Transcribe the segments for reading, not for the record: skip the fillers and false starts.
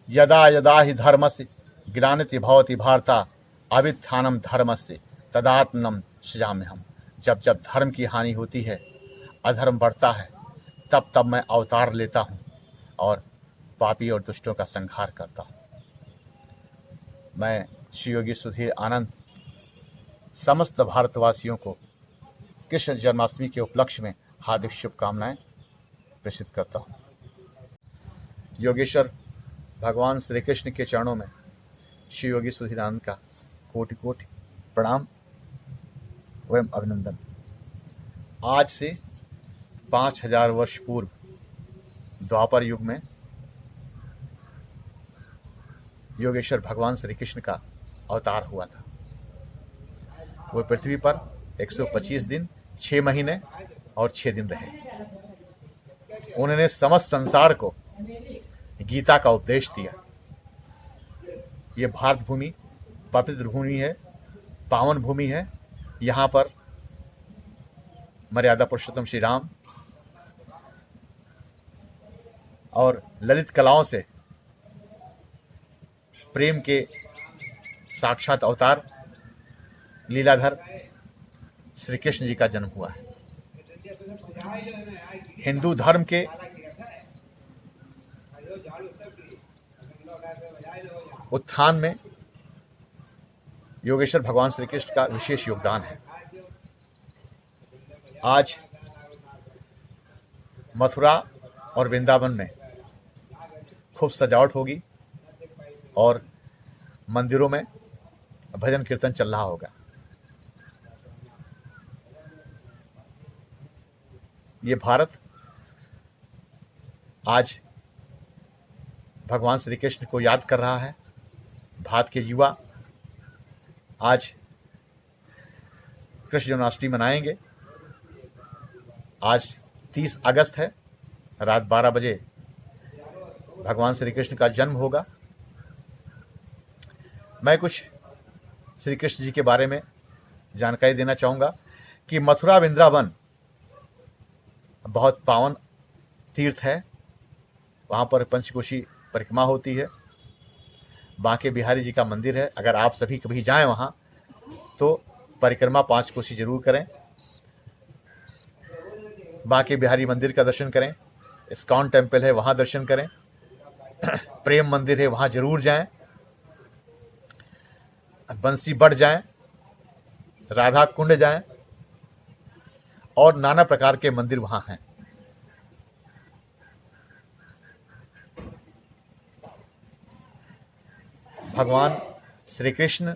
यदा यदा हि धर्मस्य ग्लानिति भवति भारत अभ्युत्थानं धर्मस्य तदात्मनं सृजाम्यहम्। जब जब धर्म की हानि होती है, अधर्म बढ़ता है, तब तब मैं अवतार लेता हूँ और पापी और दुष्टों का संहार करता हूँ। मैं श्री योगी सुधीर आनंद समस्त भारतवासियों को कृष्ण जन्माष्टमी के उपलक्ष्य में हार्दिक शुभकामनाएं प्रेषित करता हूँ। योगेश्वर भगवान श्री कृष्ण के चरणों में श्री योगी सुधीर आनंद का कोटि कोटि प्रणाम एवं अभिनंदन। आज से 5000 वर्ष पूर्व द्वापर युग में योगेश्वर भगवान श्री कृष्ण का अवतार हुआ था। वो पृथ्वी पर 125 दिन 6 महीने और 6 दिन रहे। उन्होंने समस्त संसार को गीता का उपदेश दिया। ये भारत भूमि पवित्र भूमि है, पावन भूमि है। यहाँ पर मर्यादा पुरुषोत्तम श्री राम और ललित कलाओं से प्रेम के साक्षात अवतार लीलाधर श्री कृष्ण जी का जन्म हुआ है। हिंदू धर्म के उत्थान में योगेश्वर भगवान श्री कृष्ण का विशेष योगदान है। आज मथुरा और वृंदावन में खूब सजावट होगी और मंदिरों में भजन कीर्तन चल रहा होगा। ये भारत आज भगवान श्री कृष्ण को याद कर रहा है। भारत के युवा आज कृष्ण जन्माष्टमी मनाएंगे। आज 30 अगस्त है, रात 12 बजे भगवान श्री कृष्ण का जन्म होगा। मैं कुछ श्री कृष्ण जी के बारे में जानकारी देना चाहूँगा कि मथुरा वृंदावन बहुत पावन तीर्थ है। वहाँ पर पंचकोशी परिक्रमा होती है। बांके बिहारी जी का मंदिर है। अगर आप सभी कभी जाएं वहाँ तो परिक्रमा 5 कोशी जरूर करें। बांके बिहारी मंदिर का दर्शन करें। इस्कॉन टेम्पल है, वहाँ दर्शन करें। प्रेम मंदिर है, वहाँ जरूर जाएं। बंसी बढ़ जाएं, राधा कुंड जाएं और नाना प्रकार के मंदिर वहाँ हैं। भगवान श्री कृष्ण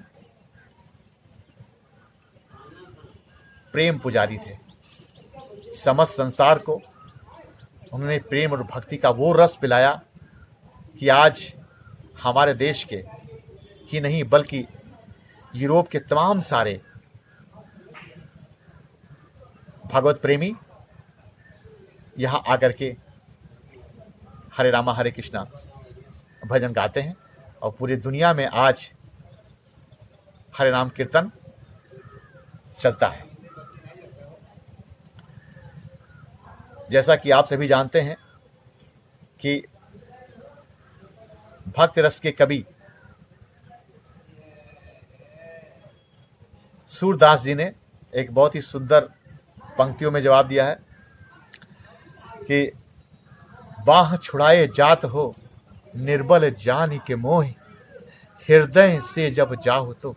प्रेम पुजारी थे। समस्त संसार को उन्होंने प्रेम और भक्ति का वो रस पिलाया कि आज हमारे देश के ही नहीं बल्कि यूरोप के तमाम सारे भगवत प्रेमी यहाँ आकर के हरे रामा हरे कृष्णा भजन गाते हैं और पूरी दुनिया में आज हरे नाम कीर्तन चलता है। जैसा कि आप सभी जानते हैं कि भक्त रस के कवि सूरदास जी ने एक बहुत ही सुंदर पंक्तियों में जवाब दिया है कि बाह छुड़ाए जात हो निर्बल जान के मोह, हृदय से जब जाओ तो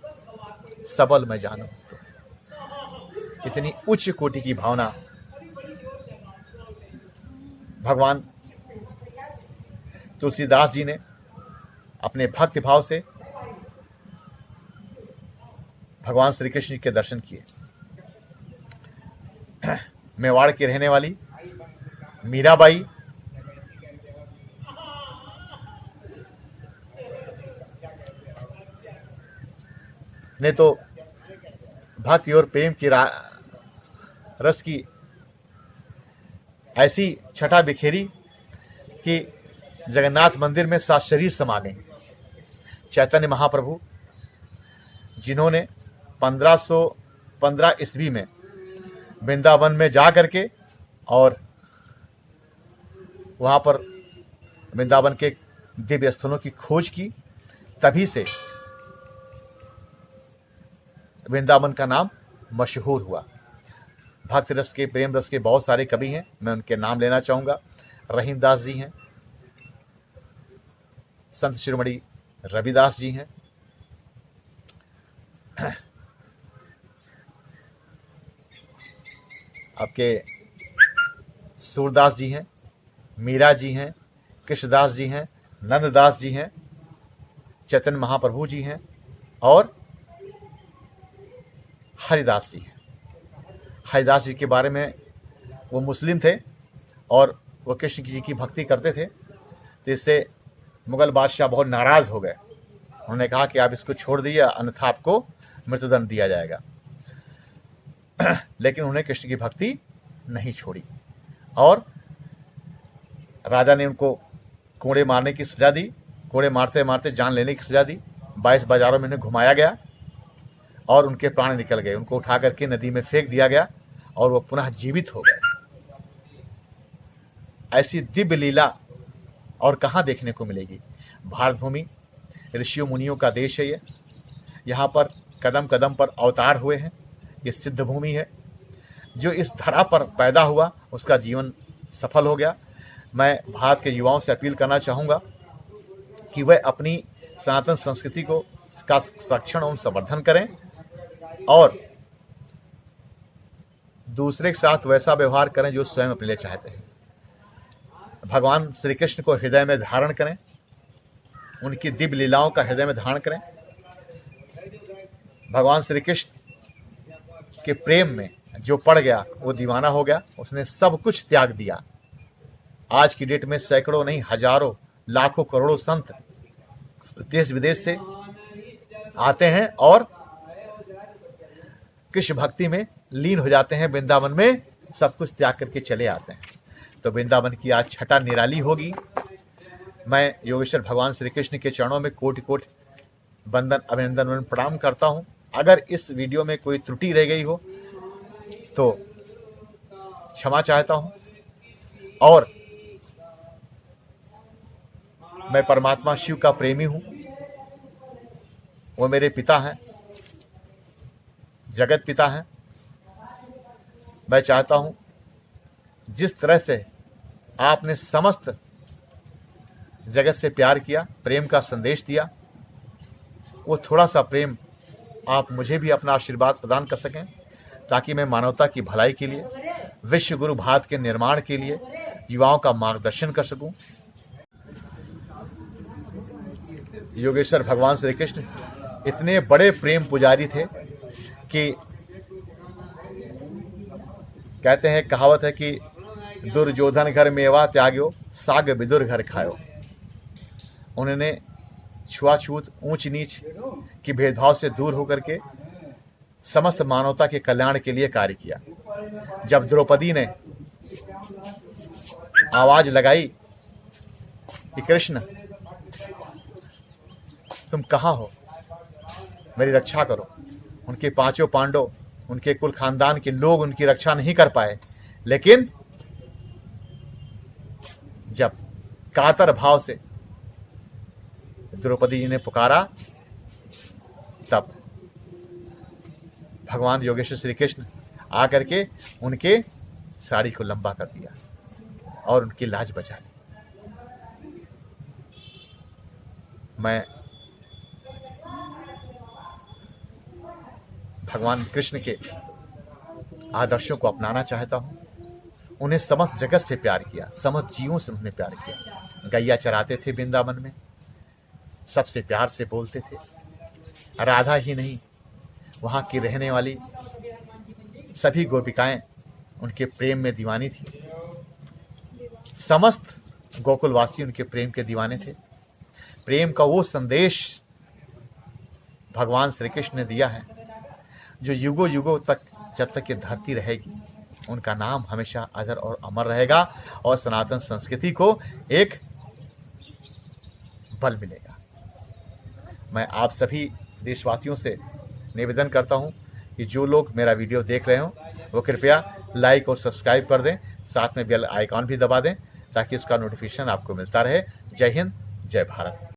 सबल में जानो। तो इतनी उच्च कोटि की भावना भगवान तुलसीदास जी ने अपने भक्ति भाव से भगवान श्री कृष्ण के दर्शन किए। मेवाड़ की रहने वाली मीराबाई ने तो भक्ति और प्रेम की रस की ऐसी छटा बिखेरी कि जगन्नाथ मंदिर में 7 शरीर समा गए। चैतन्य महाप्रभु जिन्होंने 1515 ईस्वी में वृंदावन में जा करके और वहाँ पर वृंदावन के दिव्य स्थलों की खोज की, तभी से वृंदावन का नाम मशहूर हुआ। भक्त रस के, प्रेम रस के बहुत सारे कवि हैं, मैं उनके नाम लेना चाहूँगा। रहीमदास जी हैं, संत शिरोमणि रविदास जी हैं, आपके सूरदास जी हैं, मीरा जी हैं, कृष्णदास जी हैं, नंददास जी हैं, चैतन्य महाप्रभु जी हैं और हरिदास जी हैं। हरिदास जी के बारे में, वो मुस्लिम थे और वो कृष्ण जी की भक्ति करते थे, तो इससे मुगल बादशाह बहुत नाराज़ हो गए। उन्होंने कहा कि आप इसको छोड़ दिए, अन्यथा आपको मृत्युदंड दिया जाएगा। लेकिन उन्होंने कृष्ण की भक्ति नहीं छोड़ी और राजा ने उनको कोड़े मारने की सज़ा दी। कोड़े मारते मारते जान लेने की सज़ा दी। 22 बाजारों में उन्हें घुमाया गया और उनके प्राण निकल गए। उनको उठा करके नदी में फेंक दिया गया और वो पुनः जीवित हो गए। ऐसी दिव्य लीला और कहाँ देखने को मिलेगी। भारत भूमि ऋषियों मुनियों का देश है। ये यहाँ पर कदम कदम पर अवतार हुए हैं। ये सिद्ध भूमि है। जो इस धरा पर पैदा हुआ उसका जीवन सफल हो गया। मैं भारत के युवाओं से अपील करना चाहूँगा कि वह अपनी सनातन संस्कृति को का संरक्षण एवं संवर्धन करें और दूसरे के साथ वैसा व्यवहार करें जो स्वयं अपने लिए चाहते हैं। भगवान श्री कृष्ण को हृदय में धारण करें, उनकी दिव्य लीलाओं का हृदय में धारण करें। भगवान श्री कृष्ण के प्रेम में जो पड़ गया वो दीवाना हो गया, उसने सब कुछ त्याग दिया। आज की डेट में सैकड़ों नहीं हजारों लाखों करोड़ों संत देश विदेश से आते हैं और कृष्ण भक्ति में लीन हो जाते हैं। वृंदावन में सब कुछ त्याग करके चले आते हैं। तो वृंदावन की आज छठा निराली होगी। मैं योगेश्वर भगवान श्री कृष्ण के चरणों में कोटि कोटि वंदन अभिनंदन प्रणाम करता हूँ। अगर इस वीडियो में कोई त्रुटि रह गई हो तो क्षमा चाहता हूँ। और मैं परमात्मा शिव का प्रेमी हूँ, वो मेरे पिता हैं, जगत पिता हैं। मैं चाहता हूँ जिस तरह से आपने समस्त जगत से प्यार किया, प्रेम का संदेश दिया, वो थोड़ा सा प्रेम आप मुझे भी अपना आशीर्वाद प्रदान कर सकें, ताकि मैं मानवता की भलाई के लिए, विश्व गुरु भारत के निर्माण के लिए युवाओं का मार्गदर्शन कर सकूं। योगेश्वर भगवान श्री कृष्ण इतने बड़े प्रेम पुजारी थे कि कहते हैं, कहावत है कि दुर्योधन घर मेवा त्याग्यो, साग विदुर घर खायो। उन्होंने छुआछूत, ऊंच नीच की भेदभाव से दूर होकर के समस्त मानवता के कल्याण के लिए कार्य किया। जब द्रौपदी ने आवाज लगाई कि कृष्ण तुम कहाँ हो, मेरी रक्षा करो, उनके पांचों पांडव, उनके कुल खानदान के लोग उनकी रक्षा नहीं कर पाए। लेकिन जब कातर भाव से द्रौपदी जी ने पुकारा, तब भगवान योगेश्वर श्री कृष्ण आकर के उनके साड़ी को लंबा कर दिया और उनकी लाज बचा ली। मैं भगवान कृष्ण के आदर्शों को अपनाना चाहता हूं। उन्हें समस्त जगत से प्यार किया, समस्त जीवों से उन्होंने प्यार किया। गैया चराते थे वृंदावन में, सबसे प्यार से बोलते थे। राधा ही नहीं, वहां की रहने वाली सभी गोपिकाएं उनके प्रेम में दीवानी थी। समस्त गोकुलवासी उनके प्रेम के दीवाने थे। प्रेम का वो संदेश भगवान श्री कृष्ण ने दिया है जो युगों युगों तक, जब तक ये धरती रहेगी, उनका नाम हमेशा अजर और अमर रहेगा और सनातन संस्कृति को एक बल मिलेगा। मैं आप सभी देशवासियों से निवेदन करता हूं कि जो लोग मेरा वीडियो देख रहे हो वो कृपया लाइक और सब्सक्राइब कर दें, साथ में बेल आइकॉन भी दबा दें ताकि उसका नोटिफिकेशन आपको मिलता रहे। जय हिंद, जय भारत।